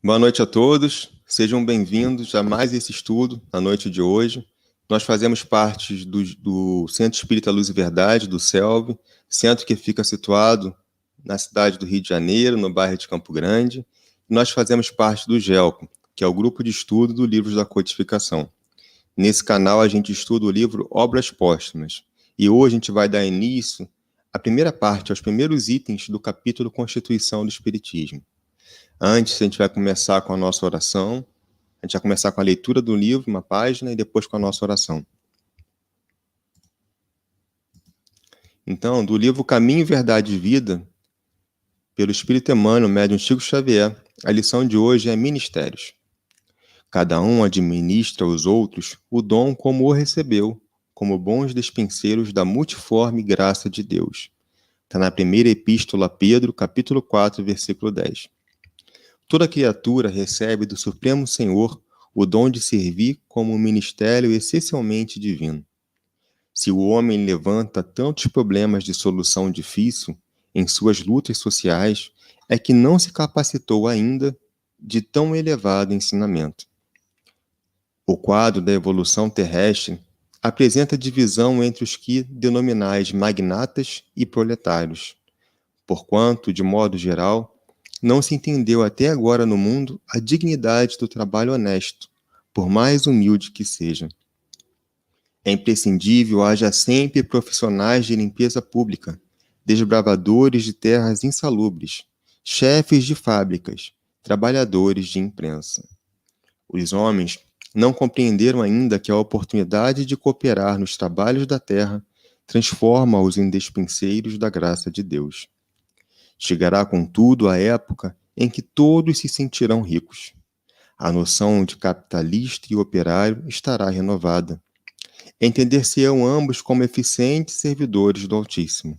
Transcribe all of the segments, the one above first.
Boa noite a todos, sejam bem-vindos a mais esse estudo na noite de hoje. Nós fazemos parte do Centro Espírita Luz e Verdade, do CELV, centro que fica situado na cidade do Rio de Janeiro, no bairro de Campo Grande. Nós fazemos parte do GELCO, que é o Grupo de Estudo do Livros da Codificação. Nesse canal a gente estuda o livro Obras Póstumas, e hoje a gente vai dar início à primeira parte, aos primeiros itens do capítulo Constituição do Espiritismo. Antes, a gente vai começar com a nossa oração. A gente vai começar com a leitura do livro, uma página, e depois com a nossa oração. Então, do livro Caminho, Verdade e Vida, pelo Espírito Emmanuel, médium Chico Xavier, a lição de hoje é Ministérios. Cada um administra aos outros o dom como o recebeu, como bons despenseiros da multiforme graça de Deus. Está na primeira epístola a Pedro, capítulo 4, versículo 10. Toda criatura recebe do Supremo Senhor o dom de servir como um ministério essencialmente divino. Se o homem levanta tantos problemas de solução difícil em suas lutas sociais, é que não se capacitou ainda de tão elevado ensinamento. O quadro da evolução terrestre apresenta divisão entre os que denominais magnatas e proletários, porquanto, de modo geral, não se entendeu até agora no mundo a dignidade do trabalho honesto, por mais humilde que seja. É imprescindível haja sempre profissionais de limpeza pública, desbravadores de terras insalubres, chefes de fábricas, trabalhadores de imprensa. Os homens não compreenderam ainda que a oportunidade de cooperar nos trabalhos da terra transforma-os em despenseiros da graça de Deus. Chegará, contudo, a época em que todos se sentirão ricos. A noção de capitalista e operário estará renovada. Entender-se-ão ambos como eficientes servidores do Altíssimo.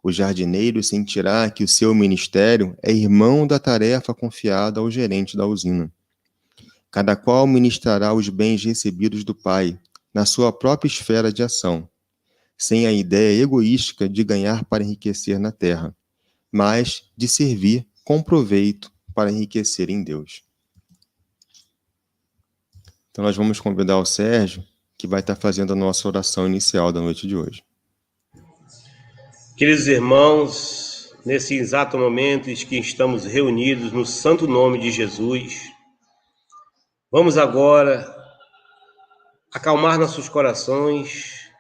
O jardineiro sentirá que o seu ministério é irmão da tarefa confiada ao gerente da usina. Cada qual ministrará os bens recebidos do Pai, na sua própria esfera de ação, sem a ideia egoística de ganhar para enriquecer na terra, mas de servir com proveito para enriquecer em Deus. Então nós vamos convidar o Sérgio, que vai estar fazendo a nossa oração inicial da noite de hoje. Queridos irmãos, nesse exato momento em que estamos reunidos no santo nome de Jesus, vamos agora acalmar nossos corações,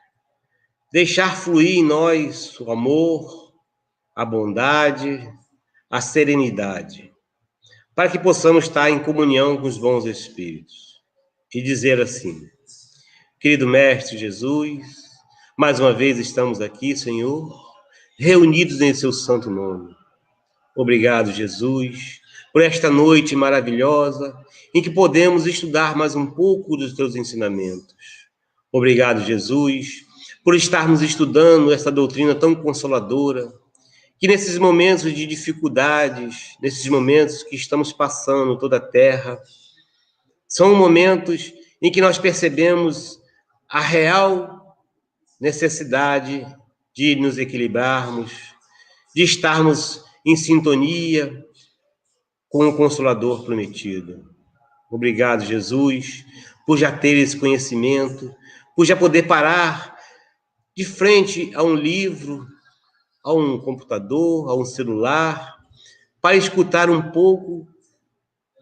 deixar fluir em nós o amor, a bondade, a serenidade, para que possamos estar em comunhão com os bons espíritos e dizer assim: querido Mestre Jesus, mais uma vez estamos aqui, Senhor, reunidos em seu santo nome. Obrigado, Jesus, por esta noite maravilhosa em que podemos estudar mais um pouco dos teus ensinamentos. Obrigado, Jesus, por estarmos estudando esta doutrina tão consoladora, que nesses momentos de dificuldades, nesses momentos que estamos passando toda a terra, são momentos em que nós percebemos a real necessidade de nos equilibrarmos, de estarmos em sintonia com o Consolador prometido. Obrigado, Jesus, por já ter esse conhecimento, por já poder parar de frente a um livro, a um computador, a um celular, para escutar um pouco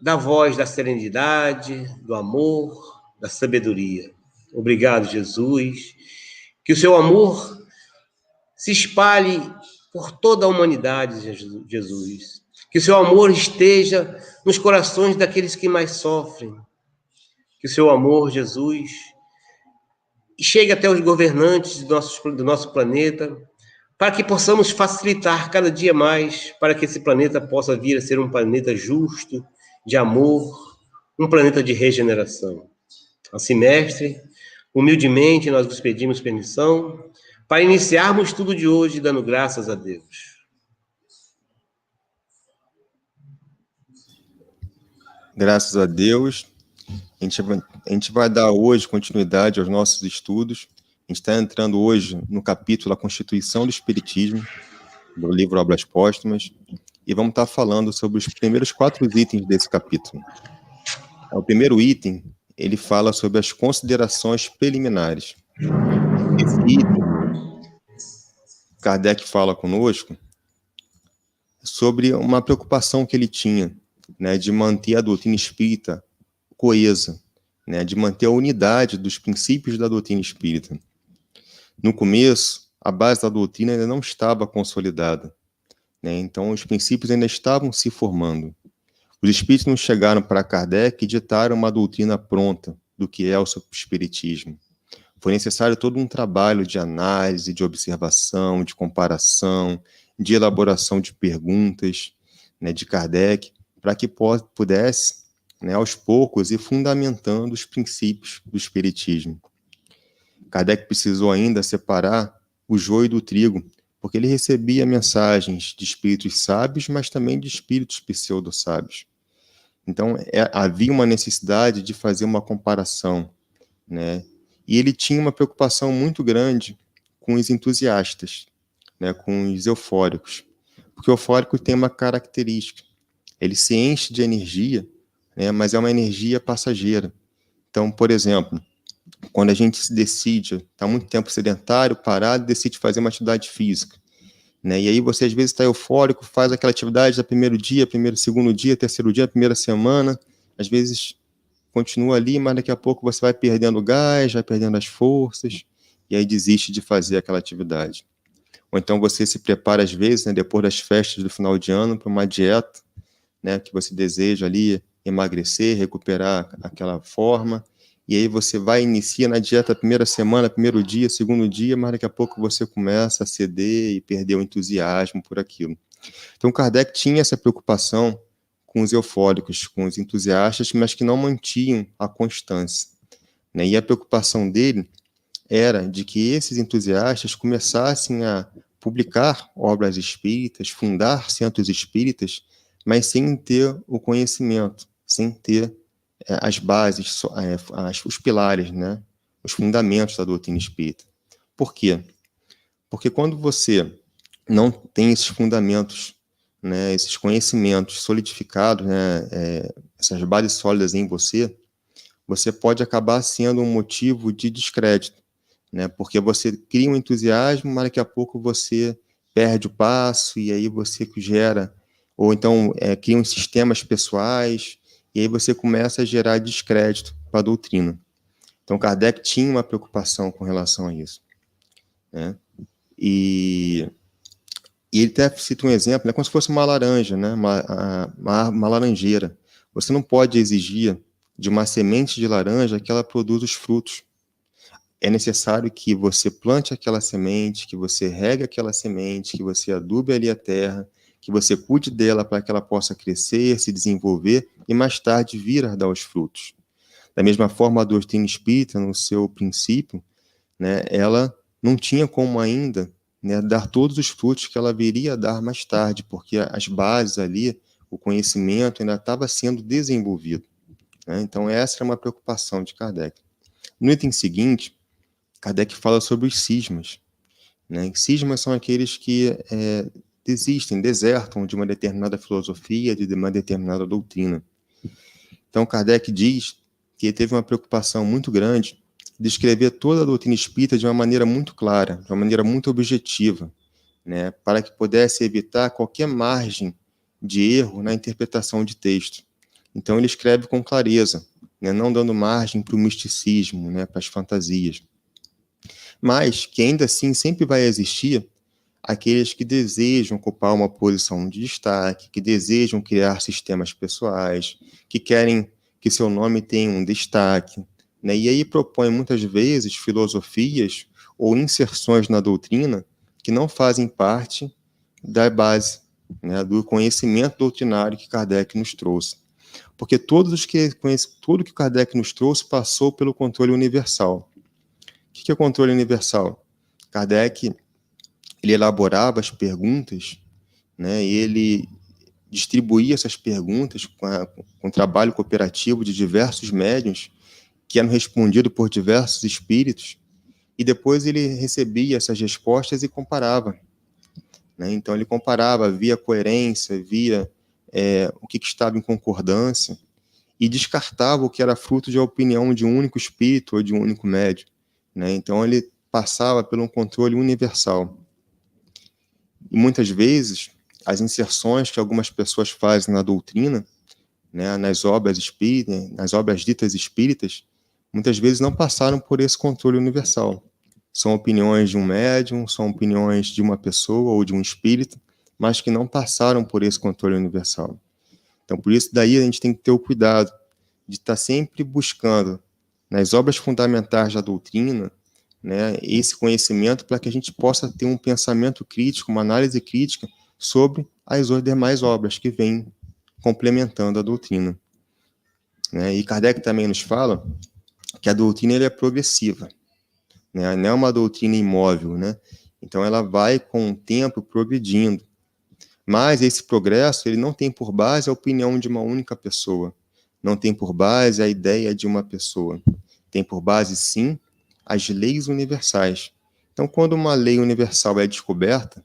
da voz da serenidade, do amor, da sabedoria. Obrigado, Jesus, que o seu amor se espalhe por toda a humanidade, Jesus. Que o seu amor esteja nos corações daqueles que mais sofrem. Que o seu amor, Jesus, chegue até os governantes do nosso planeta, para que possamos facilitar cada dia mais, para que esse planeta possa vir a ser um planeta justo, de amor, um planeta de regeneração. Assim, Mestre, humildemente nós vos pedimos permissão para iniciarmos tudo de hoje dando graças a Deus. Graças a Deus, a gente vai dar hoje continuidade aos nossos estudos. A gente está entrando hoje no capítulo A Constituição do Espiritismo, do livro Obras Póstumas. e vamos estar falando sobre os primeiros 4 itens desse capítulo. O primeiro item, ele fala sobre as considerações preliminares. Esse item, Kardec fala conosco sobre uma preocupação que ele tinha, né, de manter a doutrina espírita coesa, né, de manter a unidade dos princípios da doutrina espírita. No começo, a base da doutrina ainda não estava consolidada, né, então os princípios ainda estavam se formando. Os espíritos não chegaram para Kardec e ditaram uma doutrina pronta do que é o espiritismo. Foi necessário todo um trabalho de análise, de observação, de comparação, de elaboração de perguntas, né, de Kardec, para que pudesse, né, aos poucos, ir fundamentando os princípios do espiritismo. Kardec precisou ainda separar o joio do trigo, porque ele recebia mensagens de espíritos sábios, mas também de espíritos pseudo-sábios. Então, havia uma necessidade de fazer uma comparação, né? E ele tinha uma preocupação muito grande com os entusiastas, né, com os eufóricos, porque o eufórico tem uma característica, ele se enche de energia, né, mas é uma energia passageira. Então, por exemplo, quando a gente se decide, está muito tempo sedentário, parado, decide fazer uma atividade física, né, e aí você às vezes está eufórico, faz aquela atividade do primeiro dia, segundo dia, terceiro dia, primeira semana, às vezes continua ali, mas daqui a pouco você vai perdendo o gás, vai perdendo as forças, e aí desiste de fazer aquela atividade. Ou então você se prepara, às vezes, né, depois das festas do final de ano, para uma dieta, né, que você deseja ali emagrecer, recuperar aquela forma, e aí você inicia na dieta primeira semana, primeiro dia, segundo dia, mas daqui a pouco você começa a ceder e perder o entusiasmo por aquilo. Então Kardec tinha essa preocupação com os eufóricos, com os entusiastas, mas que não mantinham a constância, né? E a preocupação dele era de que esses entusiastas começassem a publicar obras espíritas, fundar centros espíritas, mas sem ter o conhecimento, sem ter as bases, os pilares, né? Os fundamentos da doutrina espírita. Por quê? Porque quando você não tem esses fundamentos, né, esses conhecimentos solidificados, né, essas bases sólidas em você, você pode acabar sendo um motivo de descrédito, né, porque você cria um entusiasmo, mas daqui a pouco você perde o passo, e aí você gera, ou então cria uns sistemas pessoais, e aí você começa a gerar descrédito para a doutrina. Então, Kardec tinha uma preocupação com relação a isso, né, e ele até cita um exemplo, né, como se fosse uma laranja, né, uma laranjeira. Você não pode exigir de uma semente de laranja que ela produza os frutos. É necessário que você plante aquela semente, que você regue aquela semente, que você adube ali a terra, que você cuide dela para que ela possa crescer, se desenvolver e mais tarde vir a dar os frutos. Da mesma forma, a doutrina espírita, no seu princípio, né, ela não tinha como ainda, né, dar todos os frutos que ela viria a dar mais tarde, porque as bases ali, o conhecimento ainda estava sendo desenvolvido, né? Então essa era uma preocupação de Kardec. No item seguinte, Kardec fala sobre os cismas, né? Cismas são aqueles que desistem, desertam de uma determinada filosofia, de uma determinada doutrina. Então Kardec diz que ele teve uma preocupação muito grande de escrever toda a doutrina espírita de uma maneira muito clara, de uma maneira muito objetiva, né, para que pudesse evitar qualquer margem de erro na interpretação de texto. Então ele escreve com clareza, né, não dando margem para o misticismo, né, para as fantasias. Mas que ainda assim sempre vai existir aqueles que desejam ocupar uma posição de destaque, que desejam criar sistemas pessoais, que querem que seu nome tenha um destaque, né? E aí propõe muitas vezes filosofias ou inserções na doutrina que não fazem parte da base, né, do conhecimento doutrinário que Kardec nos trouxe. Porque tudo que Kardec nos trouxe passou pelo controle universal. O que é controle universal? Kardec ele elaborava as perguntas, né, e ele distribuía essas perguntas com trabalho cooperativo de diversos médiuns, que eram respondidos por diversos espíritos, e depois ele recebia essas respostas e comparava. né? Então, ele comparava, via coerência, via o que estava em concordância, e descartava o que era fruto de opinião de um único espírito ou de um único médium, né? Então, ele passava por um controle universal. E muitas vezes, as inserções que algumas pessoas fazem na doutrina, né, nas obras espíritas, nas obras ditas espíritas, muitas vezes não passaram por esse controle universal. São opiniões de um médium, são opiniões de uma pessoa ou de um espírito, mas que não passaram por esse controle universal. Então, por isso, daí a gente tem que ter o cuidado de estar sempre buscando, nas obras fundamentais da doutrina, né, esse conhecimento para que a gente possa ter um pensamento crítico, uma análise crítica sobre as demais obras que vêm complementando a doutrina, né? E Kardec também nos fala que a doutrina é progressiva, né? Não é uma doutrina imóvel, né? Então ela vai com o tempo progredindo, mas esse progresso ele não tem por base a opinião de uma única pessoa, não tem por base a ideia de uma pessoa, tem por base sim as leis universais. Então, quando uma lei universal é descoberta,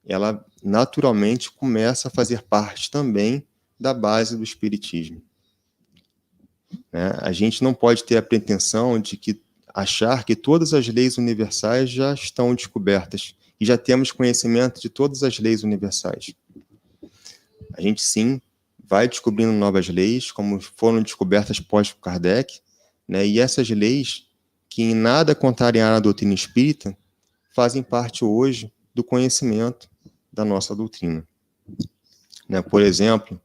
ela naturalmente começa a fazer parte também da base do espiritismo, né? A gente não pode ter a pretensão de achar que todas as leis universais já estão descobertas e já temos conhecimento de todas as leis universais. A gente sim vai descobrindo novas leis, como foram descobertas pós-Kardec, né? E essas leis, que em nada contrariaram a doutrina espírita, fazem parte hoje do conhecimento da nossa doutrina, né? Por exemplo,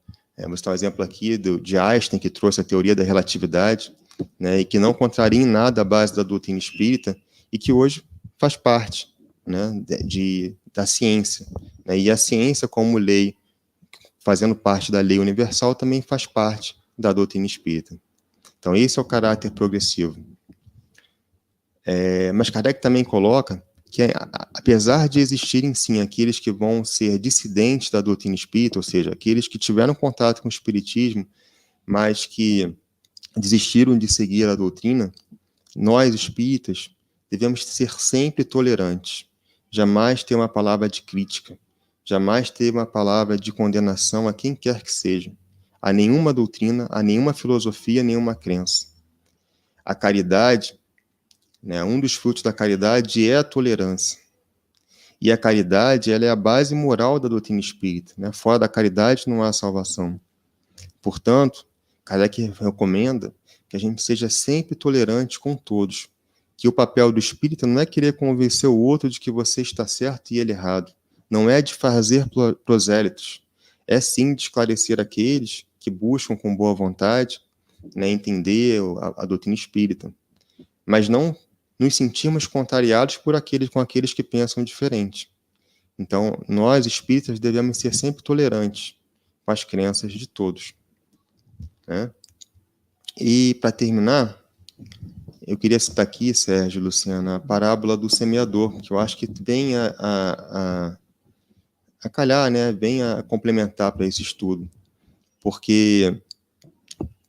vou citar um exemplo aqui de Einstein, que trouxe a teoria da relatividade, né, e que não contraria em nada a base da doutrina espírita, e que hoje faz parte, né, da ciência, né? E a ciência, como lei, fazendo parte da lei universal, também faz parte da doutrina espírita. Então, esse é o caráter progressivo. Mas Kardec também coloca que, apesar de existirem, sim, aqueles que vão ser dissidentes da doutrina espírita, ou seja, aqueles que tiveram contato com o espiritismo, mas que desistiram de seguir a doutrina, nós, espíritas, devemos ser sempre tolerantes, jamais ter uma palavra de crítica, jamais ter uma palavra de condenação a quem quer que seja, a nenhuma doutrina, a nenhuma filosofia, a nenhuma crença. A caridade, né, um dos frutos da caridade é a tolerância. E a caridade, ela é a base moral da doutrina espírita, né? Fora da caridade não há salvação. Portanto, Kardec recomenda que a gente seja sempre tolerante com todos, que o papel do espírita não é querer convencer o outro de que você está certo e ele errado, não é de fazer prosélitos, é sim de esclarecer aqueles que buscam com boa vontade, né, entender a doutrina espírita, mas não nos sentirmos contrariados com aqueles que pensam diferente. Então, nós, espíritas, devemos ser sempre tolerantes com as crenças de todos, né? E, para terminar, eu queria citar aqui, Sérgio, Luciana, a parábola do semeador, que eu acho que vem a calhar, né? Vem a complementar para esse estudo. Porque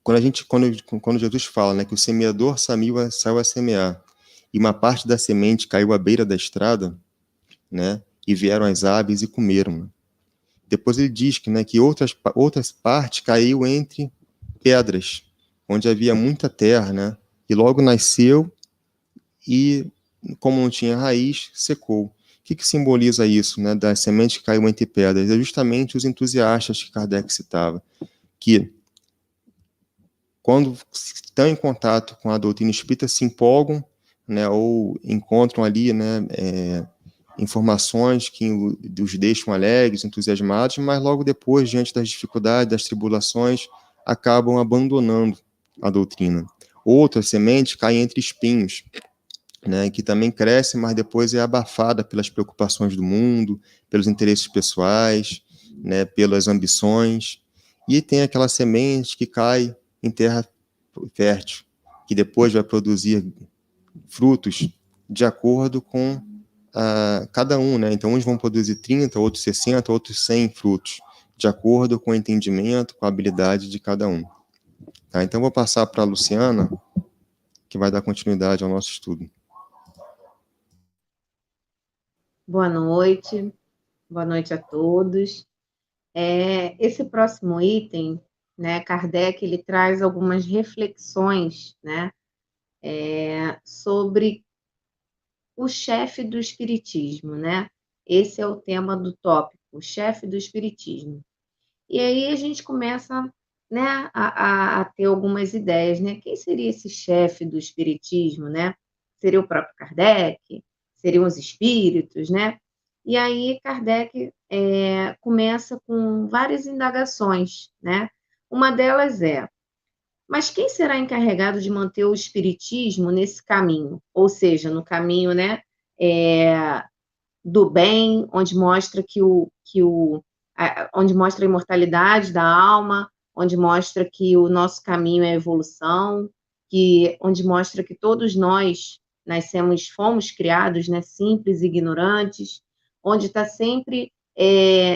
quando Jesus fala, né, que o semeador saiu a semear, e uma parte da semente caiu à beira da estrada, né, e vieram as aves e comeram. Depois ele diz que outras partes caiu entre pedras, onde havia muita terra, né, e logo nasceu e, como não tinha raiz, secou. O que simboliza isso, né, da semente que caiu entre pedras? É justamente os entusiastas que Kardec citava, que quando estão em contato com a doutrina espírita, se empolgam, né, ou encontram ali, né, informações que os deixam alegres, entusiasmados, mas logo depois, diante das dificuldades, das tribulações, acabam abandonando a doutrina. Outras sementes caem entre espinhos, né, que também cresce, mas depois é abafada pelas preocupações do mundo, pelos interesses pessoais, né, pelas ambições, e tem aquela semente que cai em terra fértil, que depois vai produzir frutos de acordo com cada um, né? Então, uns vão produzir 30, outros 60, outros 100 frutos, de acordo com o entendimento, com a habilidade de cada um. Tá? Então, vou passar para a Luciana, que vai dar continuidade ao nosso estudo. Boa noite. Boa noite a todos. Esse próximo item, né, Kardec, ele traz algumas reflexões, né, sobre o chefe do espiritismo, né? Esse é o tema do tópico, o chefe do espiritismo. E aí a gente começa, né, a ter algumas ideias, né? Quem seria esse chefe do espiritismo, né? Seria o próprio Kardec? Seriam os espíritos, né? E aí Kardec começa com várias indagações, né? Uma delas é: mas quem será encarregado de manter o espiritismo nesse caminho? Ou seja, no caminho, né, do bem, onde mostra onde mostra a imortalidade da alma, onde mostra que o nosso caminho é a evolução, onde mostra que todos nós fomos criados, né, simples e ignorantes, onde está sempre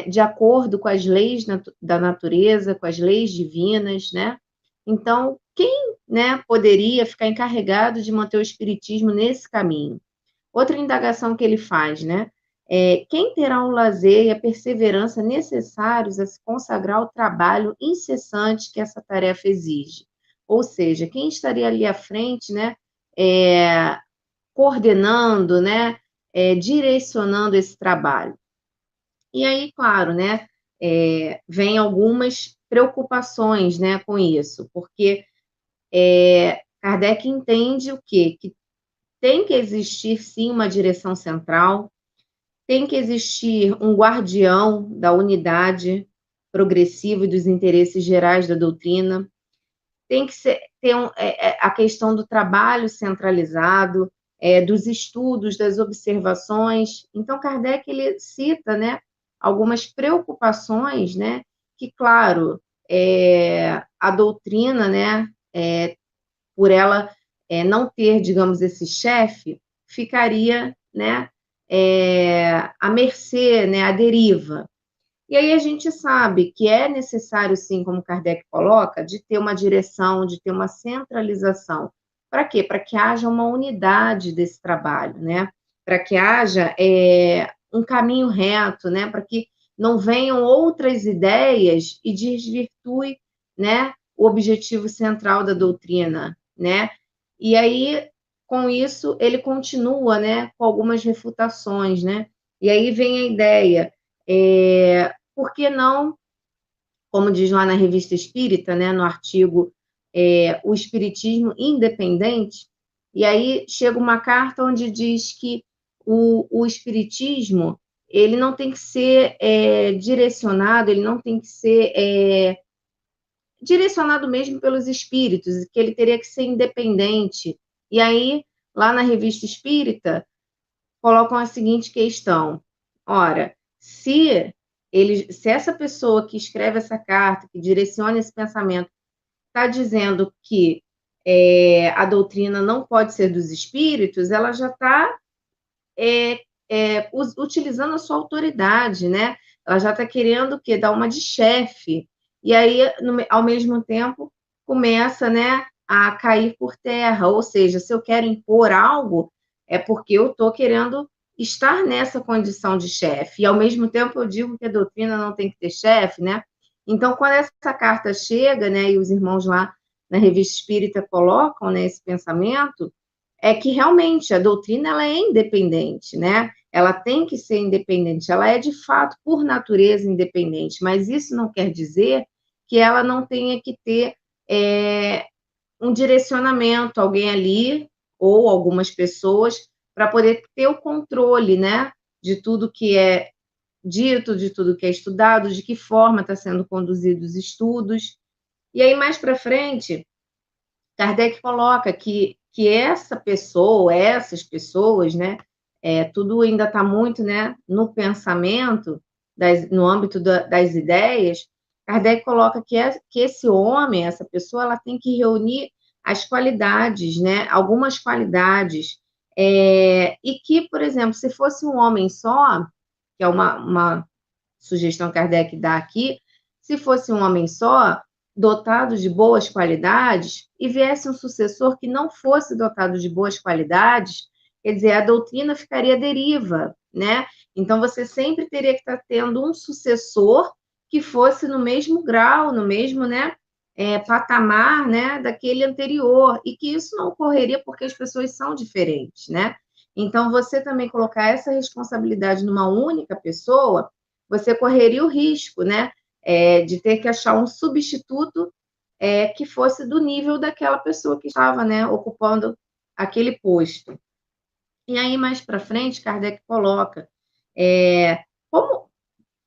de acordo com as leis da natureza, com as leis divinas, né? Então, quem, né, poderia ficar encarregado de manter o espiritismo nesse caminho? Outra indagação que ele faz, né? Quem terá o lazer e a perseverança necessários a se consagrar ao trabalho incessante que essa tarefa exige? Ou seja, quem estaria ali à frente, né? Coordenando, né? Direcionando esse trabalho. E aí, claro, né? Vem algumas preocupações, né, com isso, porque Kardec entende o quê? Que tem que existir, sim, uma direção central, tem que existir um guardião da unidade progressiva e dos interesses gerais da doutrina, tem que ter a questão do trabalho centralizado, dos estudos, das observações. Então, Kardec ele cita, né, algumas preocupações, né, que, claro, a doutrina, né, por ela não ter, digamos, esse chefe, ficaria, né, à mercê, né, à deriva. E aí a gente sabe que é necessário, sim, como Kardec coloca, de ter uma direção, de ter uma centralização. Para quê? Para que haja uma unidade desse trabalho, né? Para que haja um caminho reto, né? Para que não venham outras ideias e desvirtue, né, o objetivo central da doutrina, né? E aí, com isso, ele continua, né, com algumas refutações, né? E aí vem a ideia, por que não, como diz lá na Revista Espírita, né, no artigo O Espiritismo Independente, e aí chega uma carta onde diz que o Espiritismo ele não tem que ser direcionado, ele não tem que ser direcionado mesmo pelos espíritos, que ele teria que ser independente. E aí, lá na Revista Espírita, colocam a seguinte questão: ora, se essa pessoa que escreve essa carta, que direciona esse pensamento, está dizendo que a doutrina não pode ser dos espíritos, ela já está utilizando a sua autoridade, né? Ela já está querendo o quê? Dar uma de chefe. E aí, ao mesmo tempo, começa, né, a cair por terra. Ou seja, se eu quero impor algo, é porque eu estou querendo estar nessa condição de chefe. E, ao mesmo tempo, eu digo que a doutrina não tem que ter chefe, né? Então, quando essa carta chega, né, e os irmãos lá na Revista Espírita colocam, né, esse pensamento, é que realmente a doutrina ela é independente, né? Ela tem que ser independente, ela é de fato, por natureza, independente, mas isso não quer dizer que ela não tenha que ter um direcionamento, alguém ali, ou algumas pessoas, para poder ter o controle, né, de tudo que é dito, de tudo que é estudado, de que forma está sendo conduzidos os estudos. E aí, mais para frente, Kardec coloca que essa pessoa, essas pessoas, né, tudo ainda está muito, né, no pensamento, no âmbito das ideias. Kardec coloca que esse homem, essa pessoa, ela tem que reunir as qualidades, né, algumas qualidades, e que, por exemplo, se fosse um homem só, que é uma sugestão que Kardec dá aqui, se fosse um homem só, dotado de boas qualidades, e viesse um sucessor que não fosse dotado de boas qualidades, quer dizer, a doutrina ficaria à deriva, né? Então, você sempre teria que estar tendo um sucessor que fosse no mesmo grau, no mesmo, né, patamar, né, daquele anterior, e que isso não ocorreria porque as pessoas são diferentes, né? Então, você também colocar essa responsabilidade numa única pessoa, você correria o risco, né, de ter que achar um substituto que fosse do nível daquela pessoa que estava, né, ocupando aquele posto. E aí, mais para frente, Kardec coloca, como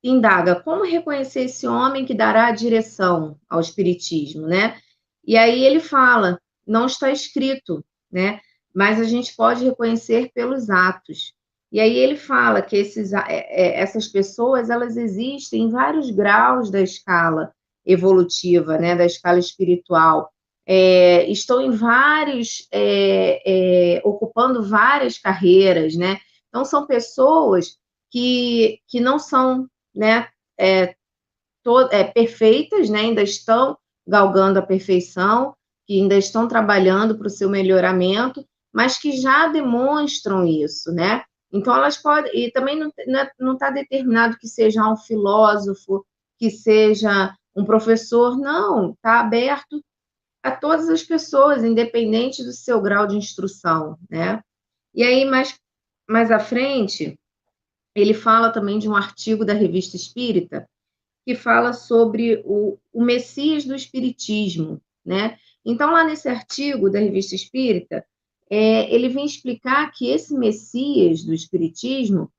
indaga, como reconhecer esse homem que dará a direção ao espiritismo, né? E aí ele fala, não está escrito, né? Mas a gente pode reconhecer pelos atos. E aí ele fala que essas pessoas, elas existem em vários graus da escala evolutiva, né? Da escala espiritual. Estão em vários, ocupando várias carreiras, né? Então, são pessoas que não são, né, perfeitas, né, ainda estão galgando a perfeição, que ainda estão trabalhando para o seu melhoramento, mas que já demonstram isso, né? Então, elas podem, e também não está determinado que seja um filósofo, que seja um professor, não, está aberto a todas as pessoas, independente do seu grau de instrução, né? E aí, mais à frente, ele fala também de um artigo da Revista Espírita, que fala sobre o Messias do Espiritismo, né? Então, lá nesse artigo da Revista Espírita, ele vem explicar que esse Messias do Espiritismo,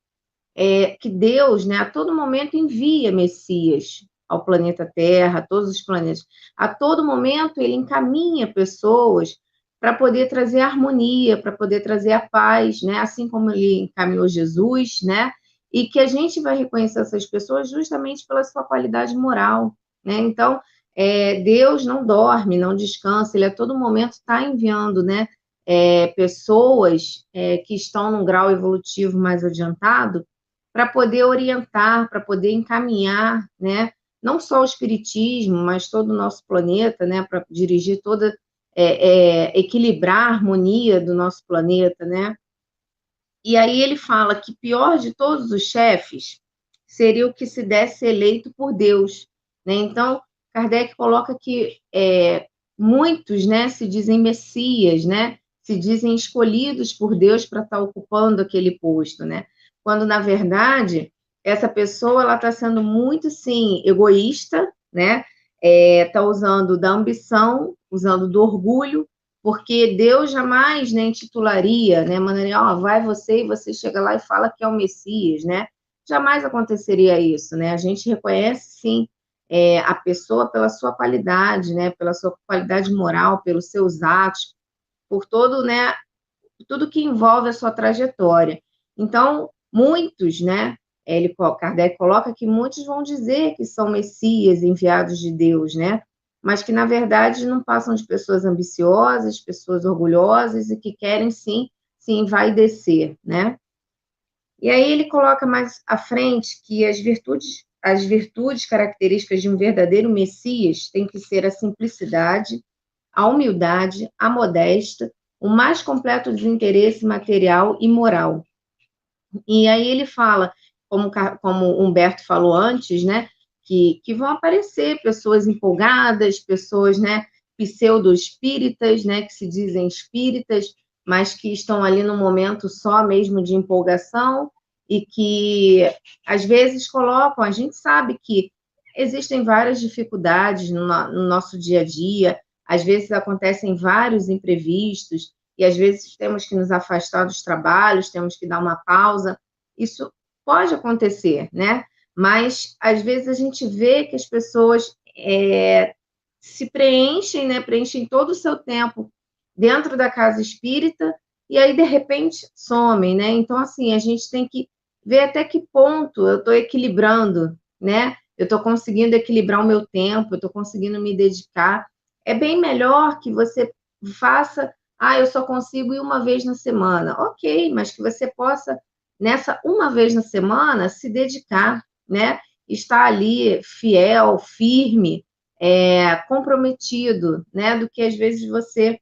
que Deus, né, a todo momento envia Messias ao planeta Terra, a todos os planetas. A todo momento ele encaminha pessoas para poder trazer harmonia, para poder trazer a paz, né? Assim como ele encaminhou Jesus, né? E que a gente vai reconhecer essas pessoas justamente pela sua qualidade moral, né? Então, Deus não dorme, não descansa, ele a todo momento está enviando, né? Pessoas que estão num grau evolutivo mais adiantado para poder orientar, para poder encaminhar, né? Não só o espiritismo, mas todo o nosso planeta, né? Para dirigir toda, equilibrar a harmonia do nosso planeta, né? E aí ele fala que pior de todos os chefes seria o que se desse eleito por Deus, né? Então, Kardec coloca que muitos, né, se dizem messias, né? Se dizem escolhidos por Deus para estar ocupando aquele posto, né? Quando, na verdade, essa pessoa ela está sendo muito, sim, egoísta, né? Está usando da ambição, usando do orgulho, porque Deus jamais, né, intitularia, né, mandaria, vai você e você chega lá e fala que é o Messias, né? Jamais aconteceria isso, né? A gente reconhece, sim, a pessoa pela sua qualidade, né, pela sua qualidade moral, pelos seus atos, por todo, né, tudo que envolve a sua trajetória. Então, muitos, né, Kardec coloca que muitos vão dizer que são messias enviados de Deus, né, mas que, na verdade, não passam de pessoas ambiciosas, pessoas orgulhosas e que querem, sim, se envaidecer, né. E aí ele coloca mais à frente que as virtudes características de um verdadeiro Messias têm que ser a simplicidade, a humildade, a modéstia, o mais completo desinteresse material e moral. E aí ele fala, como Humberto falou antes, né, que vão aparecer pessoas empolgadas, pessoas, né, pseudo-espíritas, né, que se dizem espíritas, mas que estão ali no momento só mesmo de empolgação e que, às vezes, colocam, a gente sabe que existem várias dificuldades no nosso dia a dia, às vezes acontecem vários imprevistos, e às vezes temos que nos afastar dos trabalhos, temos que dar uma pausa. Isso pode acontecer, né? Mas às vezes a gente vê que as pessoas se preenchem, né? Preenchem todo o seu tempo dentro da casa espírita e aí de repente somem, né? Então assim a gente tem que ver até que ponto eu estou equilibrando, né? Eu estou conseguindo equilibrar o meu tempo, eu estou conseguindo me dedicar. É bem melhor que você faça, eu só consigo ir uma vez na semana. Ok, mas que você possa, nessa uma vez na semana, se dedicar, né? Estar ali fiel, firme, comprometido, né? Do que às vezes você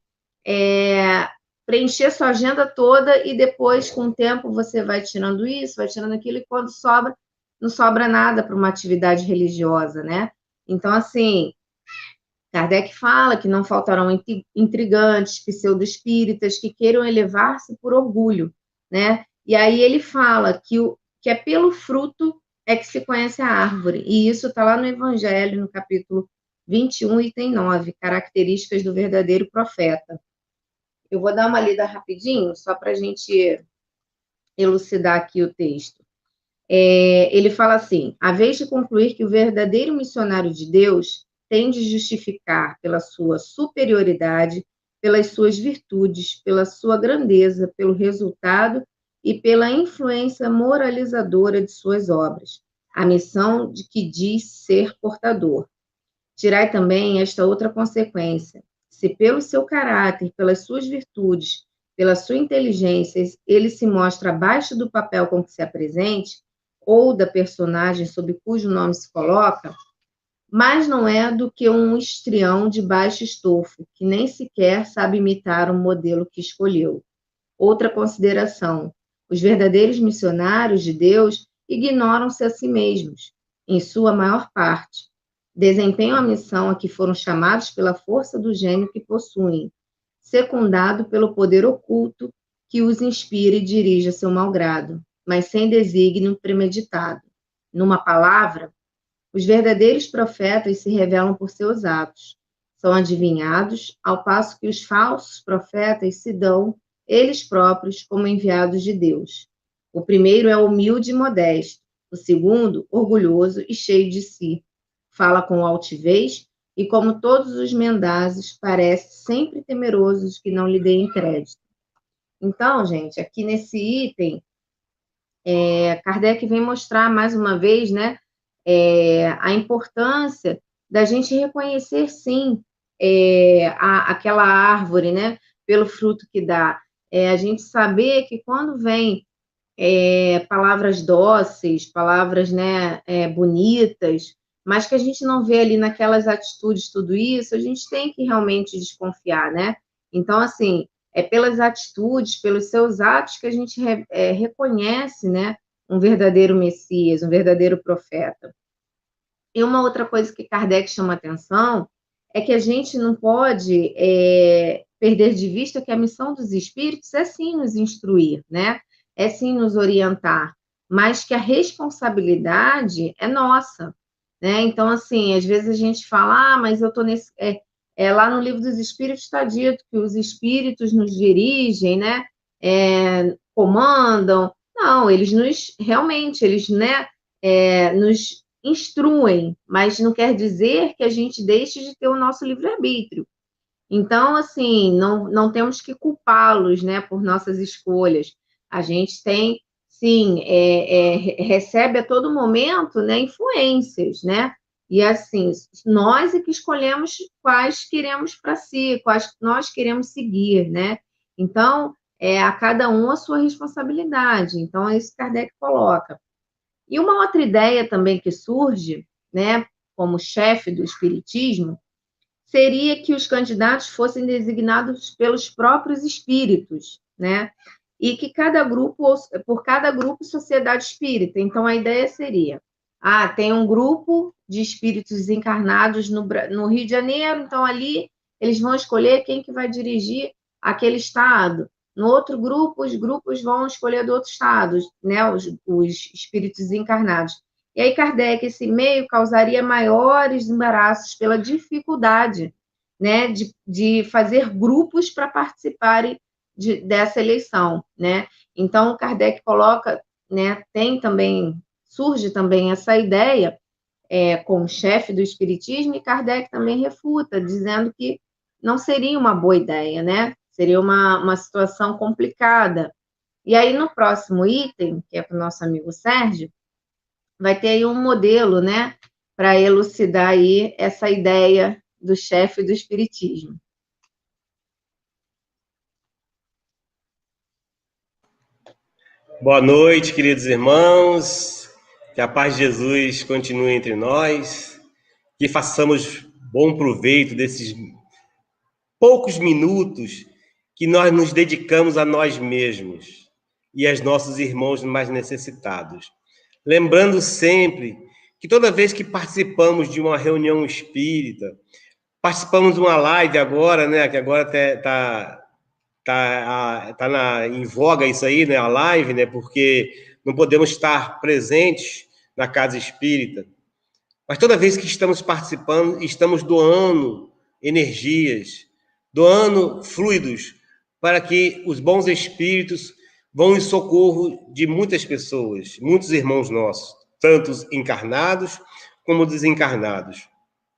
preencher sua agenda toda e depois, com o tempo, você vai tirando isso, vai tirando aquilo, e quando sobra, não sobra nada para uma atividade religiosa, né? Então, assim, Kardec fala que não faltarão intrigantes, pseudo-espíritas, que queiram elevar-se por orgulho, né? E aí ele fala que é pelo fruto é que se conhece a árvore. E isso está lá no Evangelho, no capítulo 21, item 9, características do verdadeiro profeta. Eu vou dar uma lida rapidinho, só para a gente elucidar aqui o texto. Ele fala assim: a vez de concluir que o verdadeiro missionário de Deus tem de justificar pela sua superioridade, pelas suas virtudes, pela sua grandeza, pelo resultado e pela influência moralizadora de suas obras, a missão de que diz ser portador. Tirai também esta outra consequência: se pelo seu caráter, pelas suas virtudes, pela sua inteligência, ele se mostra abaixo do papel com que se apresente, ou da personagem sob cujo nome se coloca, mas não é do que um histrião de baixo estofo, que nem sequer sabe imitar o modelo que escolheu. Outra consideração: os verdadeiros missionários de Deus ignoram-se a si mesmos, em sua maior parte. Desempenham a missão a que foram chamados pela força do gênio que possuem, secundado pelo poder oculto que os inspira e dirige a seu malgrado, mas sem desígnio premeditado. Numa palavra, os verdadeiros profetas se revelam por seus atos, são adivinhados, ao passo que os falsos profetas se dão, eles próprios, como enviados de Deus. O primeiro é humilde e modesto, o segundo, orgulhoso e cheio de si. Fala com altivez e, como todos os mendazes, parece sempre temeroso de que não lhe deem crédito. Então, gente, aqui nesse item, Kardec vem mostrar mais uma vez, né, a importância da gente reconhecer, sim, aquela árvore, né, pelo fruto que dá. A gente saber que quando vem palavras dóceis, palavras, né, bonitas, mas que a gente não vê ali naquelas atitudes tudo isso, a gente tem que realmente desconfiar, né? Então, assim, é pelas atitudes, pelos seus atos que a gente reconhece, né, um verdadeiro Messias, um verdadeiro profeta. E uma outra coisa que Kardec chama atenção é que a gente não pode perder de vista que a missão dos espíritos é sim nos instruir, né? É sim nos orientar, mas que a responsabilidade é nossa, né? Então, assim, às vezes a gente fala, mas eu estou nesse... lá no Livro dos Espíritos está dito que os espíritos nos dirigem, né? Comandam. Não, eles realmente, eles, né, nos instruem, mas não quer dizer que a gente deixe de ter o nosso livre-arbítrio. Então, assim, não temos que culpá-los, né, por nossas escolhas. A gente tem, sim, recebe a todo momento, né, influências, né? E, assim, nós é que escolhemos quais queremos para si, quais nós queremos seguir, né? Então, a cada um a sua responsabilidade. Então, é isso que Kardec coloca. E uma outra ideia também que surge, né, como chefe do espiritismo, seria que os candidatos fossem designados pelos próprios espíritos, né? E que por cada grupo, sociedade espírita. Então, a ideia seria, tem um grupo de espíritos desencarnados no Rio de Janeiro, então ali eles vão escolher quem que vai dirigir aquele estado. No outro grupo, os grupos vão escolher do outro estado, né, os espíritos desencarnados. E aí, Kardec, esse meio causaria maiores embaraços pela dificuldade, né, de fazer grupos para participarem dessa eleição, né? Então, Kardec coloca, né, surge também essa ideia como chefe do espiritismo, e Kardec também refuta, dizendo que não seria uma boa ideia, né? Seria uma situação complicada. E aí, no próximo item, que é para o nosso amigo Sérgio, vai ter aí um modelo, né, para elucidar aí essa ideia do chefe do espiritismo. Boa noite, queridos irmãos. Que a paz de Jesus continue entre nós. Que façamos bom proveito desses poucos minutos que nós nos dedicamos a nós mesmos e aos nossos irmãos mais necessitados. Lembrando sempre que toda vez que participamos de uma reunião espírita, participamos de uma live agora, né, que agora tá em voga isso aí, né, a live, né, porque não podemos estar presentes na casa espírita. Mas toda vez que estamos participando, estamos doando energias, doando fluidos para que os bons espíritos vão em socorro de muitas pessoas, muitos irmãos nossos, tanto encarnados como desencarnados.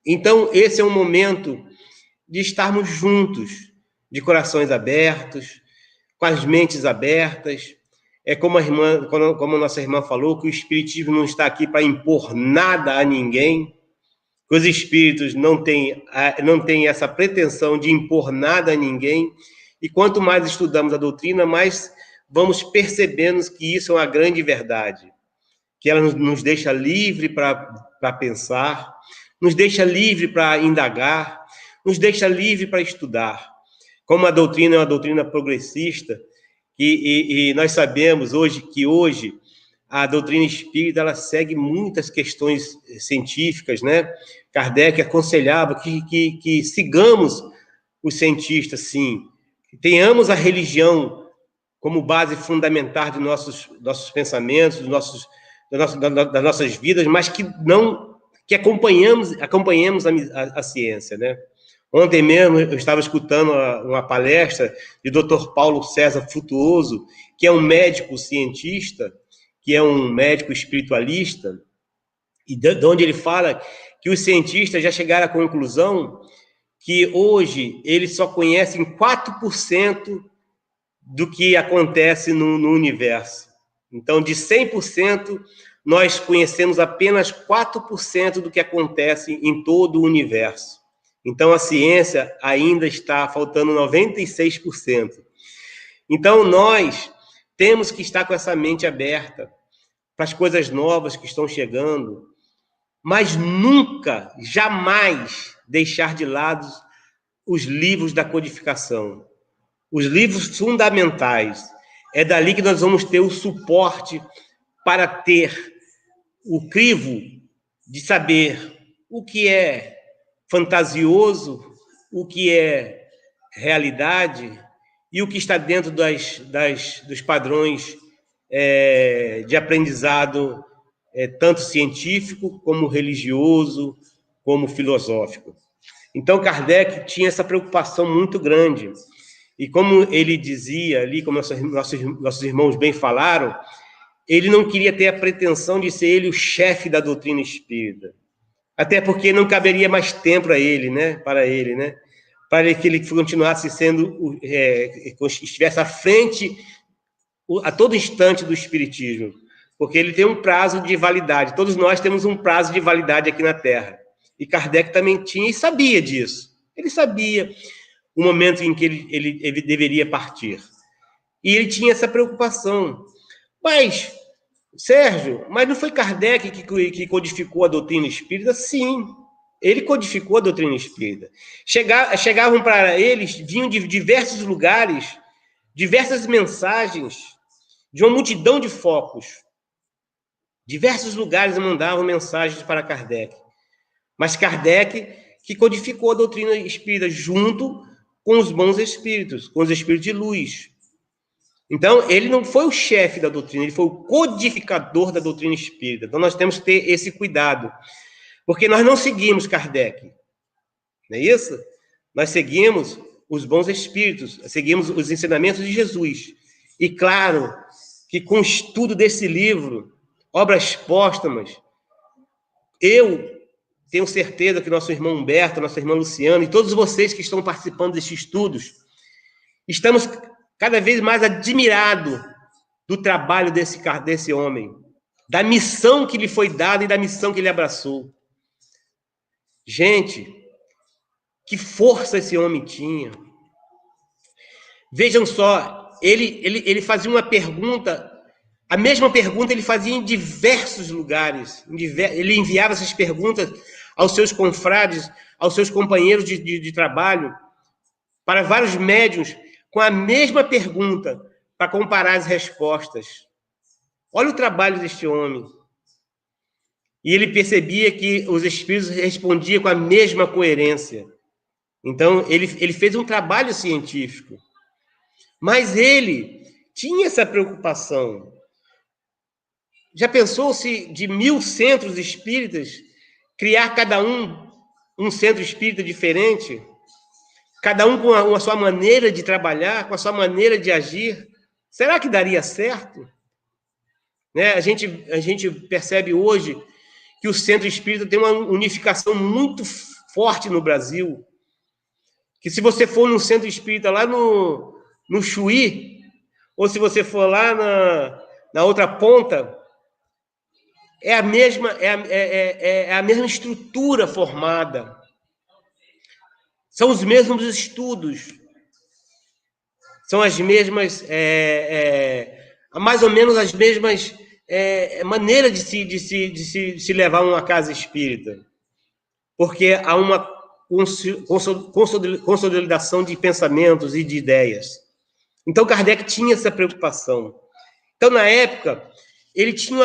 Então, esse é um momento de estarmos juntos, de corações abertos, com as mentes abertas. É como a nossa irmã falou, que o Espiritismo não está aqui para impor nada a ninguém, que os espíritos não têm essa pretensão de impor nada a ninguém, e quanto mais estudamos a doutrina, mais vamos percebendo que isso é uma grande verdade, que ela nos deixa livre para pensar, nos deixa livre para indagar, nos deixa livre para estudar. Como a doutrina é uma doutrina progressista, e nós sabemos que hoje a doutrina espírita ela segue muitas questões científicas, né? Kardec aconselhava que sigamos os cientistas, sim, tenhamos a religião como base fundamental de nossos pensamentos, das nossas vidas, mas que acompanhemos a ciência, né? Ontem mesmo eu estava escutando uma palestra de Dr. Paulo César Frutuoso, que é um médico cientista, que é um médico espiritualista, e de onde ele fala que os cientistas já chegaram à conclusão que hoje eles só conhecem 4% do que acontece no universo. Então, de 100%, nós conhecemos apenas 4% do que acontece em todo o universo. Então, a ciência ainda está faltando 96%. Então, nós temos que estar com essa mente aberta para as coisas novas que estão chegando, mas nunca, jamais deixar de lado os livros da codificação, os livros fundamentais. É dali que nós vamos ter o suporte para ter o crivo de saber o que é fantasioso, o que é realidade e o que está dentro dos padrões de aprendizado, tanto científico, como religioso, como filosófico. Então, Kardec tinha essa preocupação muito grande. E como ele dizia ali, como nossos irmãos bem falaram, ele não queria ter a pretensão de ser ele o chefe da doutrina espírita. Até porque não caberia mais tempo para ele, né? Para que ele continuasse sendo, estivesse à frente a todo instante do espiritismo, porque ele tem um prazo de validade. Todos nós temos um prazo de validade aqui na Terra. E Kardec também tinha e sabia disso. Ele sabia o momento em que ele deveria partir. E ele tinha essa preocupação. Mas, Sérgio, mas não foi Kardec que codificou a doutrina espírita? Sim, ele codificou a doutrina espírita. Chegavam para eles, vinham de diversos lugares, diversas mensagens, de uma multidão de focos. Diversos lugares mandavam mensagens para Kardec. Mas Kardec que codificou a doutrina espírita junto com os bons espíritos, com os espíritos de luz. Então, ele não foi o chefe da doutrina, ele foi o codificador da doutrina espírita. Então, nós temos que ter esse cuidado. Porque nós não seguimos Kardec. Não é isso? Nós seguimos os bons espíritos, seguimos os ensinamentos de Jesus. E, claro, que com o estudo desse livro, Obras Póstumas, eu tenho certeza que nosso irmão Humberto, nossa irmã Luciana e todos vocês que estão participando desses estudos, estamos cada vez mais admirados do trabalho desse homem, da missão que lhe foi dada e da missão que ele abraçou. Gente, que força esse homem tinha. Vejam só, ele fazia uma pergunta, a mesma pergunta ele fazia em diversos lugares. Ele enviava essas perguntas aos seus confrades, aos seus companheiros de trabalho, para vários médiuns, com a mesma pergunta para comparar as respostas. Olha o trabalho deste homem. E ele percebia que os espíritos respondiam com a mesma coerência. Então, ele fez um trabalho científico. Mas ele tinha essa preocupação. Já pensou se de 1000 centros espíritas, criar cada um centro espírita diferente? Cada um com a sua maneira de trabalhar, com a sua maneira de agir? Será que daria certo? Né? A gente percebe hoje que o centro espírita tem uma unificação muito forte no Brasil. Que se você for num centro espírita lá no Chuí, ou se você for lá na outra ponta, é a mesma estrutura formada. São os mesmos estudos. São as mesmas, mais ou menos as mesmas maneiras de se levar uma casa espírita. Porque há uma consolidação de pensamentos e de ideias. Então, Kardec tinha essa preocupação. Então, na época, ele tinha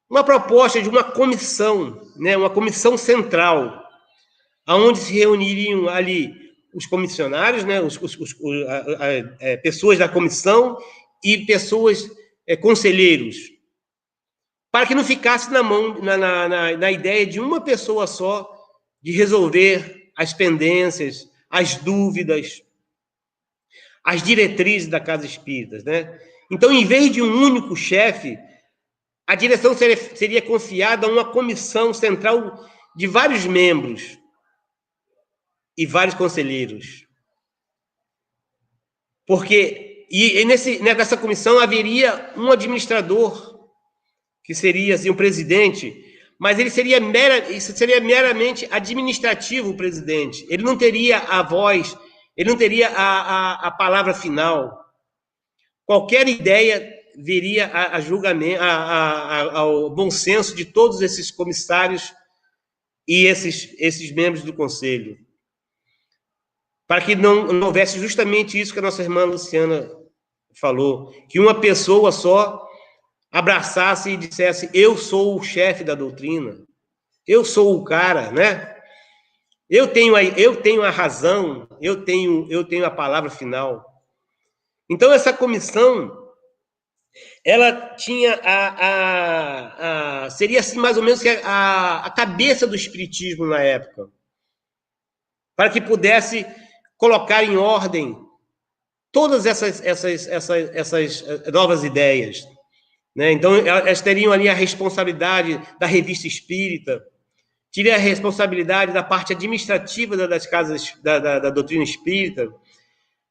uma proposta de uma comissão, né, uma comissão central, onde se reuniriam ali os comissionários, né, pessoas da comissão e pessoas, conselheiros, para que não ficasse na ideia de uma pessoa só de resolver as pendências, as dúvidas, as diretrizes da Casa Espírita, né? Então, em vez de um único chefe, a direção seria confiada a uma comissão central de vários membros e vários conselheiros. Porque nessa comissão haveria um administrador, que seria assim, o presidente, mas isso seria meramente administrativo, o presidente. Ele não teria a voz, ele não teria a palavra final. Qualquer ideia viria a julgamento, ao bom senso de todos esses comissários e esses membros do conselho. Para que não houvesse justamente isso que a nossa irmã Luciana falou, que uma pessoa só abraçasse e dissesse: eu sou o chefe da doutrina, eu sou o cara, né? Eu tenho a razão, eu tenho a palavra final. Então, essa comissão, ela tinha seria assim, mais ou menos, a cabeça do espiritismo na época, para que pudesse colocar em ordem todas essas novas ideias, né? Então, elas teriam ali a responsabilidade da revista espírita, teria a responsabilidade da parte administrativa das casas da doutrina espírita,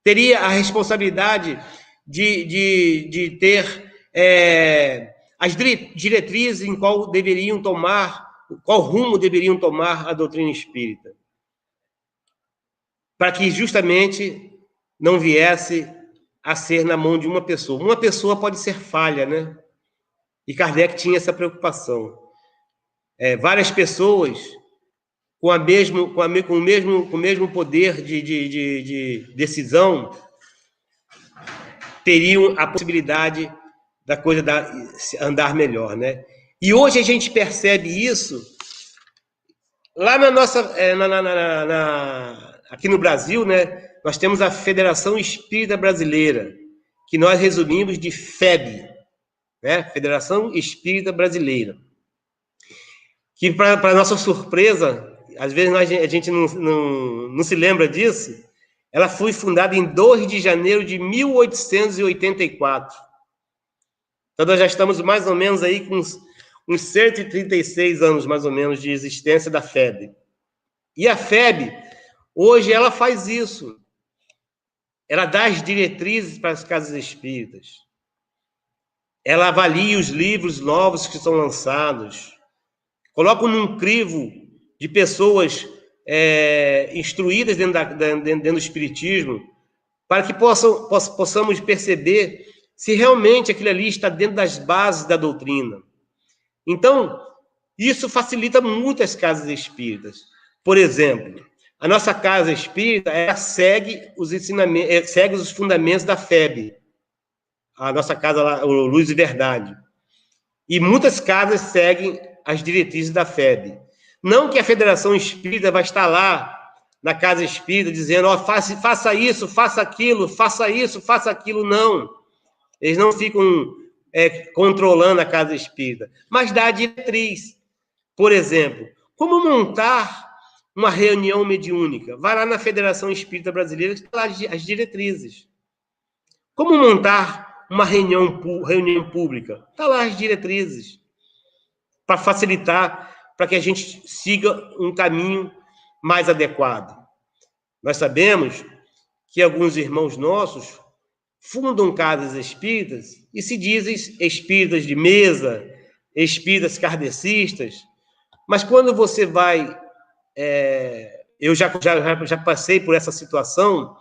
teria a responsabilidade de ter as diretrizes em qual rumo deveriam tomar a doutrina espírita, para que justamente não viesse a ser na mão de uma pessoa. Uma pessoa pode ser falha, né? E Kardec tinha essa preocupação. Várias pessoas com o mesmo poder de decisão teriam a possibilidade da coisa andar melhor, né? E hoje a gente percebe isso lá na nossa, aqui no Brasil, né? Nós temos a Federação Espírita Brasileira, que nós resumimos de FEB, né? Federação Espírita Brasileira, que, para nossa surpresa, às vezes a gente não se lembra disso, ela foi fundada em 2 de janeiro de 1884. Então, nós já estamos mais ou menos aí com uns 136 anos, mais ou menos, de existência da FEB. E a FEB, hoje, ela faz isso. Ela dá as diretrizes para as casas espíritas. Ela avalia os livros novos que são lançados. Coloca num crivo de pessoas instruídas dentro do espiritismo, para que possamos perceber se realmente aquilo ali está dentro das bases da doutrina. Então, isso facilita muito as casas espíritas. Por exemplo, A nossa casa espírita, ela segue os ensinamentos, segue os fundamentos da FEB. A nossa casa lá, o Luz e Verdade. E muitas casas seguem as diretrizes da FEB. Não que a Federação Espírita vai estar lá na casa espírita dizendo, ó, faça isso, faça aquilo, faça isso, faça aquilo, não. Eles não ficam controlando a casa espírita, mas dá a diretriz. Por exemplo, como montar uma reunião mediúnica? Vai lá na Federação Espírita Brasileira que está lá as diretrizes. Como montar uma reunião pública? Está lá as diretrizes. Para facilitar, para que a gente siga um caminho mais adequado. Nós sabemos que alguns irmãos nossos fundam casas espíritas e se dizem espíritas de mesa, espíritas kardecistas, mas quando você vai... eu já passei por essa situação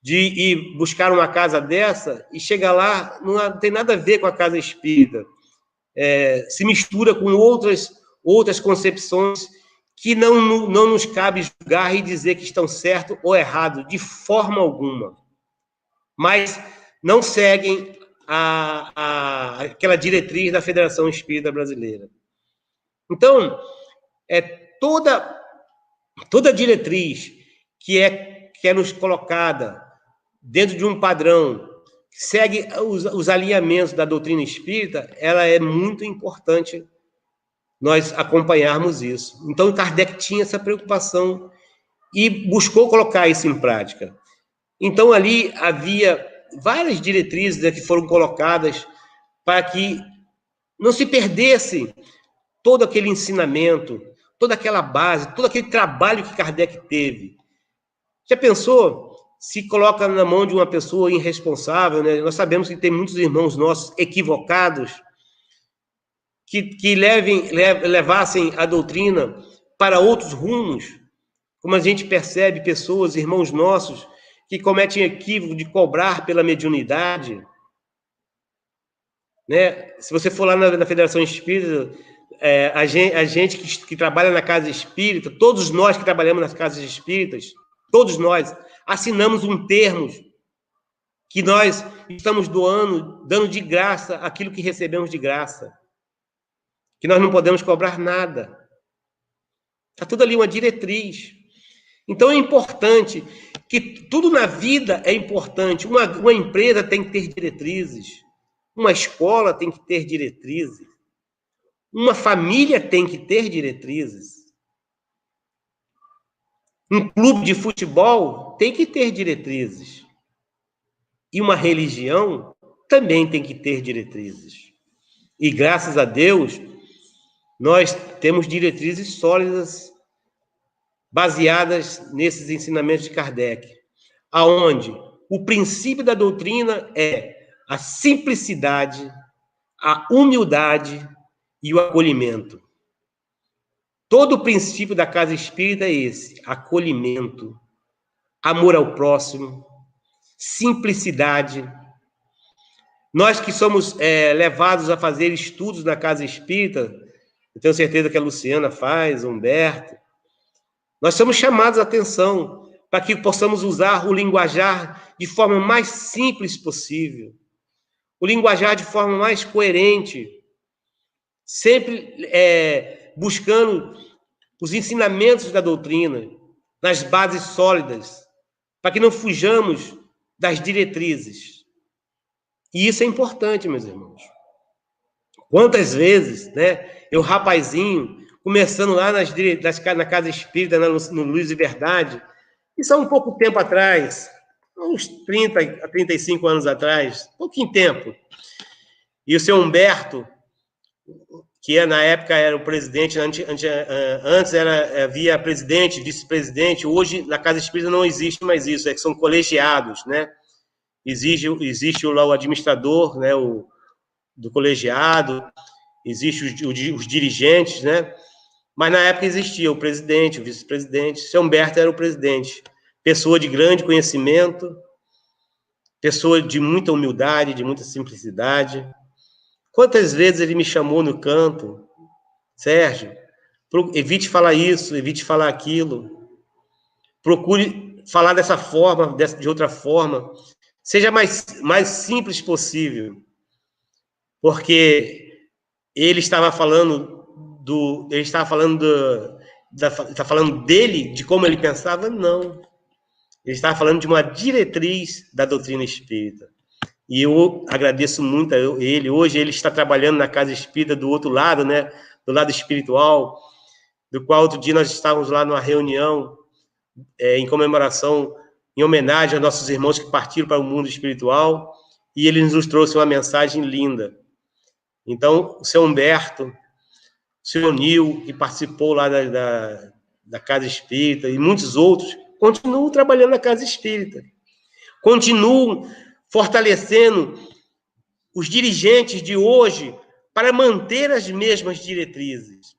de ir buscar uma casa dessa e chegar lá, não tem nada a ver com a casa espírita. Se mistura com outras concepções que não nos cabe julgar e dizer que estão certo ou errado, de forma alguma. Mas não seguem aquela diretriz da Federação Espírita Brasileira. Então, toda diretriz que é nos colocada dentro de um padrão, segue os alinhamentos da doutrina espírita, ela é muito importante nós acompanharmos isso. Então, Kardec tinha essa preocupação e buscou colocar isso em prática. Então, ali havia várias diretrizes que foram colocadas para que não se perdesse todo aquele ensinamento, toda aquela base, todo aquele trabalho que Kardec teve. Já pensou se coloca na mão de uma pessoa irresponsável, né? Nós sabemos que tem muitos irmãos nossos equivocados que levassem a doutrina para outros rumos, como a gente percebe pessoas, irmãos nossos, que cometem equívoco de cobrar pela mediunidade, né? Se você for lá na Federação Espírita, a gente que trabalha na casa espírita, todos nós que trabalhamos nas casas espíritas, todos nós assinamos um termo que nós estamos dando de graça aquilo que recebemos de graça, que nós não podemos cobrar nada. Está tudo ali uma diretriz. Então é importante que tudo na vida é importante. Uma empresa tem que ter diretrizes, uma escola tem que ter diretrizes, uma família tem que ter diretrizes, um clube de futebol tem que ter diretrizes, e uma religião também tem que ter diretrizes. E graças a Deus, nós temos diretrizes sólidas baseadas nesses ensinamentos de Kardec, aonde o princípio da doutrina é a simplicidade, a humildade e o acolhimento. Todo o princípio da casa espírita é esse: acolhimento, amor ao próximo, simplicidade. Nós que somos levados a fazer estudos na casa espírita, eu tenho certeza que a Luciana faz, o Humberto, nós somos chamados a atenção para que possamos usar o linguajar de forma mais simples possível, o linguajar de forma mais coerente, sempre buscando os ensinamentos da doutrina, nas bases sólidas, para que não fujamos das diretrizes. E isso é importante, meus irmãos. Quantas vezes, né, eu, rapazinho, começando lá na Casa Espírita, no Luz e Verdade, isso há um pouco tempo atrás, uns 30 a 35 anos atrás, pouquinho tempo. E o seu Humberto, que na época era o presidente, antes havia presidente, vice-presidente, hoje na Casa Espírita não existe mais isso, que são colegiados, né? Existe lá o administrador, né, do colegiado, existe os dirigentes, né? Mas na época existia o presidente, o vice-presidente, seu Humberto era o presidente, pessoa de grande conhecimento, pessoa de muita humildade, de muita simplicidade. Quantas vezes ele me chamou no canto: Sérgio, evite falar isso, evite falar aquilo. procure falar dessa forma, de outra forma. Seja mais simples possível. Porque ele estava falando dele, de como ele pensava? Não. Ele estava falando de uma diretriz da doutrina espírita. E eu agradeço muito a ele. Hoje ele está trabalhando na casa espírita do outro lado, né? Do lado espiritual, do qual outro dia nós estávamos lá numa reunião em comemoração, em homenagem aos nossos irmãos que partiram para o mundo espiritual, e ele nos trouxe uma mensagem linda. Então, o seu Humberto, o seu Nil, que participou lá da Casa Espírita, e muitos outros, continuam trabalhando na Casa Espírita. Continuam fortalecendo os dirigentes de hoje para manter as mesmas diretrizes.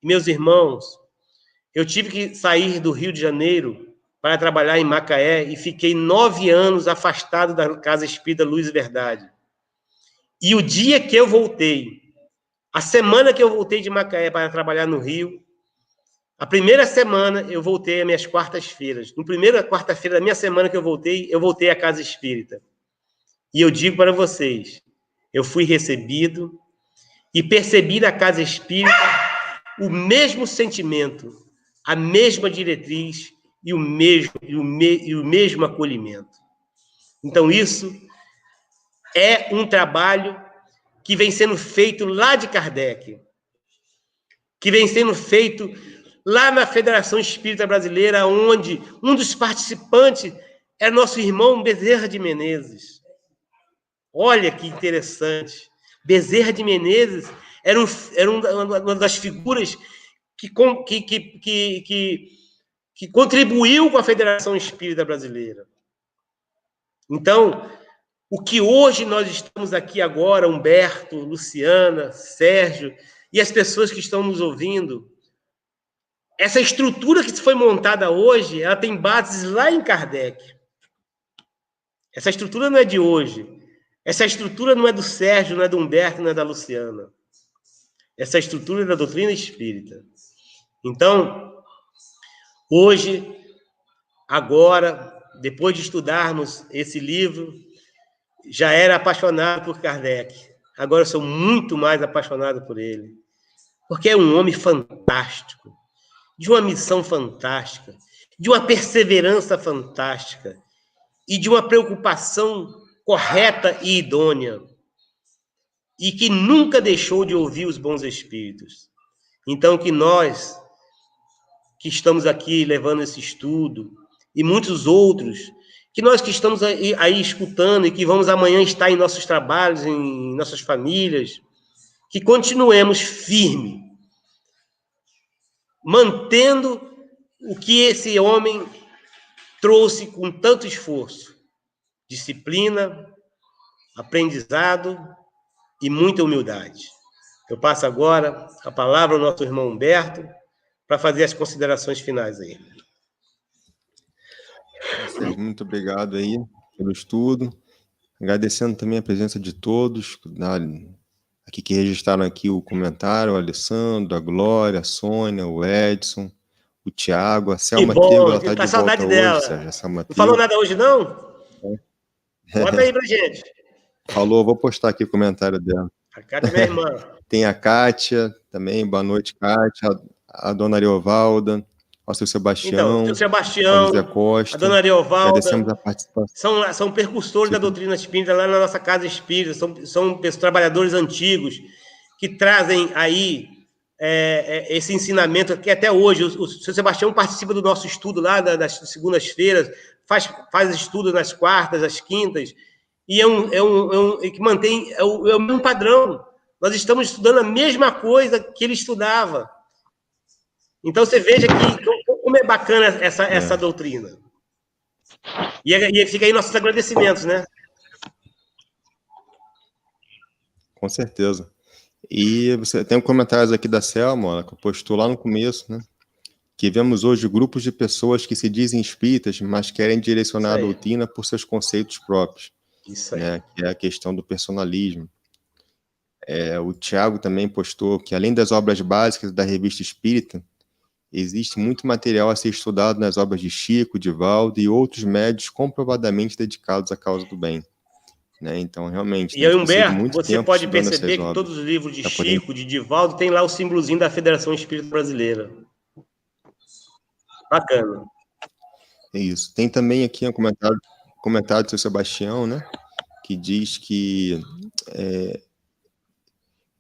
Meus irmãos, eu tive que sair do Rio de Janeiro para trabalhar em Macaé e fiquei 9 anos afastado da Casa Espírita Luz e Verdade. E o dia que eu voltei, a semana que eu voltei de Macaé para trabalhar no Rio, a primeira semana eu voltei às minhas quartas-feiras. Na primeira quarta-feira da minha semana que eu voltei à Casa Espírita. E eu digo para vocês, eu fui recebido e percebi na Casa Espírita o mesmo sentimento, a mesma diretriz e o mesmo acolhimento. Então, isso é um trabalho que vem sendo feito lá de Kardec, que vem sendo feito lá na Federação Espírita Brasileira, onde um dos participantes é nosso irmão Bezerra de Menezes. Olha que interessante. Bezerra de Menezes era uma das figuras que contribuiu com a Federação Espírita Brasileira. Então, o que hoje nós estamos aqui agora, Humberto, Luciana, Sérgio, e as pessoas que estão nos ouvindo, essa estrutura que foi montada hoje, ela tem bases lá em Kardec. Essa estrutura não é de hoje. Essa estrutura não é do Sérgio, não é do Humberto, não é da Luciana. Essa estrutura é da doutrina espírita. Então, hoje, agora, depois de estudarmos esse livro, já era apaixonado por Kardec. Agora eu sou muito mais apaixonado por ele. Porque é um homem fantástico, de uma missão fantástica, de uma perseverança fantástica e de uma preocupação correta e idônea, e que nunca deixou de ouvir os bons espíritos. Então, que nós, que estamos aqui levando esse estudo, e muitos outros, que nós que estamos aí escutando e que vamos amanhã estar em nossos trabalhos, em nossas famílias, que continuemos firme, mantendo o que esse homem trouxe com tanto esforço: disciplina, aprendizado e muita humildade. Eu passo agora a palavra ao nosso irmão Humberto para fazer as considerações finais aí. Sérgio, muito obrigado aí pelo estudo. Agradecendo também a presença de todos aqui que registraram aqui o comentário, o Alessandro, a Glória, a Sônia, o Edson, o Tiago, a Selma Trigo, ela está de saudade volta dela. Hoje, Sérgio. A Selma não falou nada hoje, não? Bota aí pra gente. Falou, vou postar aqui o comentário dela. A Kátia é minha irmã. Tem a Kátia também, boa noite, Kátia, a dona Ariovalda, ao seu Sebastião, então, o Sebastião, José Costa, a dona Ariovalda, agradecemos a participação. São percussores da doutrina espírita lá na nossa casa espírita, são trabalhadores antigos que trazem aí esse ensinamento que até hoje, o seu Sebastião participa do nosso estudo lá das segundas-feiras, faz estudo nas quartas, às quintas, e que mantém o mesmo padrão. Nós estamos estudando a mesma coisa que ele estudava. Então, você veja como é bacana essa doutrina. E fica aí nossos agradecimentos, né? Com certeza. E você tem comentários aqui da Selma, que postou lá no começo, né? Que vemos hoje grupos de pessoas que se dizem espíritas, mas querem direcionar a doutrina por seus conceitos próprios. Isso aí. Né? Que é a questão do personalismo. O Tiago também postou que, além das obras básicas da Revista Espírita, existe muito material a ser estudado nas obras de Chico, de Valdo e outros médios comprovadamente dedicados à causa do bem. Né? Então, realmente, E a aí, gente precisa de Humberto, muito você tempo pode estudando essas perceber que obras todos os livros de para poder... Chico, de Divaldo, tem lá o símbolozinho da Federação Espírita Brasileira. Bacana. É isso. Tem também aqui um comentário do seu Sebastião, né? Que diz que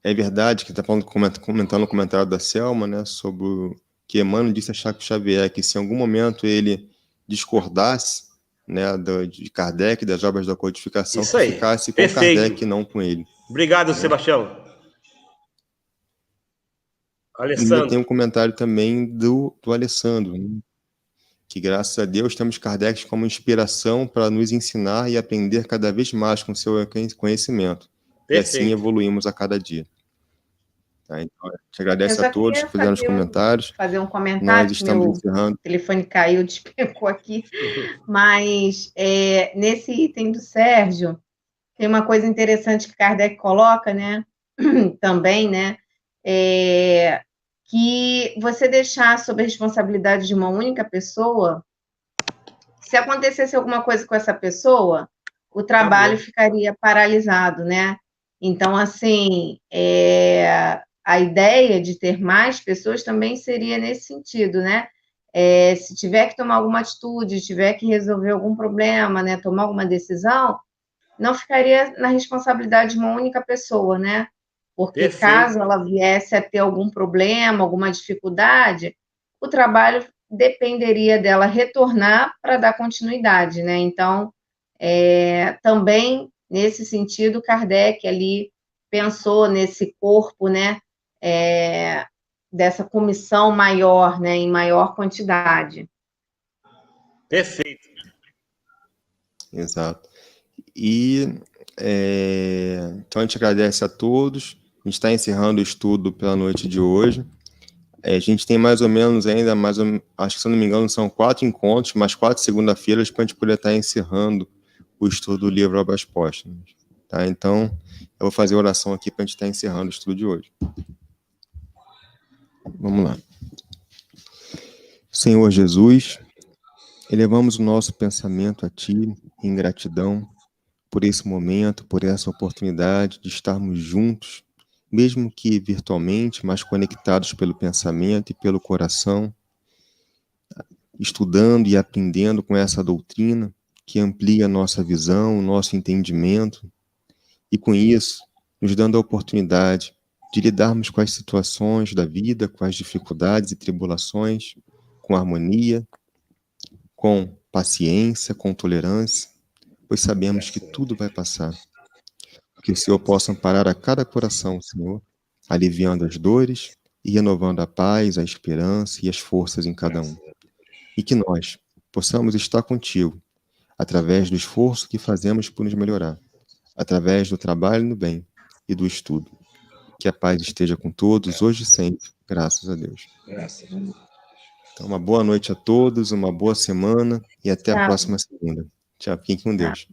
é verdade que está comentando o comentário da Selma, né? Sobre o que Emmanuel disse a Chico Xavier, que se em algum momento ele discordasse, né, de Kardec, das obras da codificação, Isso que aí. ficasse com Perfeito. Kardec e não com ele. Obrigado, Sebastião. Ainda tem um Alessandro. comentário também do Alessandro, né? Que graças a Deus temos Kardec como inspiração para nos ensinar e aprender cada vez mais com seu conhecimento. E assim Perfeito. evoluímos a cada dia. Tá? Então, a gente agradece Eu a só todos queria que fizeram os comentários. fazer um Nós comentário, que estamos meu encerrando. telefone caiu, despecou aqui, mas nesse item do Sérgio, tem uma coisa interessante que Kardec coloca, né, também, né, que você deixar sob a responsabilidade de uma única pessoa, se acontecesse alguma coisa com essa pessoa, o trabalho ficaria paralisado, né? Então, assim, a ideia de ter mais pessoas também seria nesse sentido, né? Se tiver que tomar alguma atitude, tiver que resolver algum problema, né, tomar alguma decisão, não ficaria na responsabilidade de uma única pessoa, né? Porque Perfeito. caso ela viesse a ter algum problema, alguma dificuldade, o trabalho dependeria dela retornar para dar continuidade, né? Então, também nesse sentido, Kardec ali pensou nesse corpo, né? Dessa comissão maior, né? Em maior quantidade. Perfeito. Exato. E então a gente agradece a todos. A gente está encerrando o estudo pela noite de hoje. A gente tem mais ou menos ainda, acho que se eu não me engano, são 4 encontros, mais 4 segunda-feiras, para a gente poder estar encerrando o estudo do livro Obras Póstumas. Tá? Então, eu vou fazer a oração aqui para a gente estar encerrando o estudo de hoje. Vamos lá. Senhor Jesus, elevamos o nosso pensamento a Ti em gratidão por esse momento, por essa oportunidade de estarmos juntos, mesmo que virtualmente, mas conectados pelo pensamento e pelo coração, estudando e aprendendo com essa doutrina que amplia a nossa visão, o nosso entendimento, e com isso, nos dando a oportunidade de lidarmos com as situações da vida, com as dificuldades e tribulações, com harmonia, com paciência, com tolerância, pois sabemos que tudo vai passar. Que o Senhor possa amparar a cada coração, Senhor, aliviando as dores e renovando a paz, a esperança e as forças em cada um. E que nós possamos estar contigo, através do esforço que fazemos por nos melhorar, através do trabalho no bem e do estudo. Que a paz esteja com todos, hoje e sempre, graças a Deus. Graças a Deus. Então, uma boa noite a todos, uma boa semana e até a Tchau. próxima segunda. Tchau, fiquem com Deus.